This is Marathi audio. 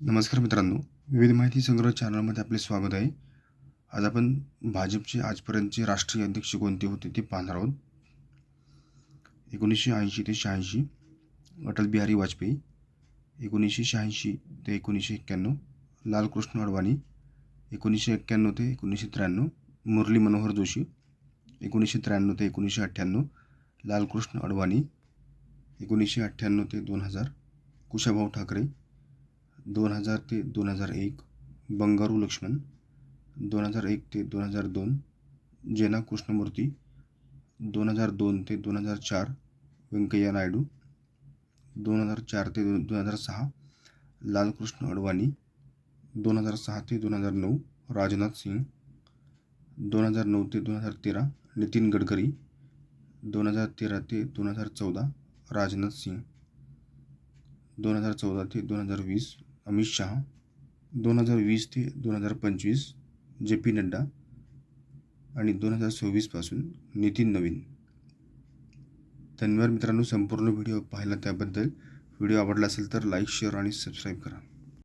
नमस्कार मित्रांनो, विविध माहिती संग्रह चॅनलमध्ये आपले स्वागत आहे. आज आपण भाजपचे आजपर्यंतचे राष्ट्रीय अध्यक्ष कोणते होते ते पाहणार आहोत. 1980 ते 86 अटल बिहारी वाजपेयी, 1986 ते 1991 लालकृष्ण अडवाणी, 1991 ते 1993 मुरली मनोहर जोशी, 1993 ते 1998 लालकृष्ण अडवाणी, 1998 ते 2000 कुशाभाऊ ठाकरे, 2000 ते 2001 बंगारू लक्ष्मण, 2001 ते 2002 जेना कृष्णमूर्ती, 2002 ते 2004 व्यंकय्या नायडू, 2004 ते 2006 लालकृष्ण अडवाणी, 2006 ते 2009 राजनाथ सिंग, 2009 ते 2013 नितीन गडकरी, 2013 ते 2014 राजनाथ सिंग, 2014 ते 2020 अमित शहा, 2020 ते 2025 जे पी नड्डा आणि 2026 पासून नितीन नवीन. धन्यवाद मित्रांनो, संपूर्ण व्हिडिओ पाहिला त्याबद्दल. व्हिडिओ आवडला असेल तर लाईक, शेअर आणि सबस्क्राईब करा.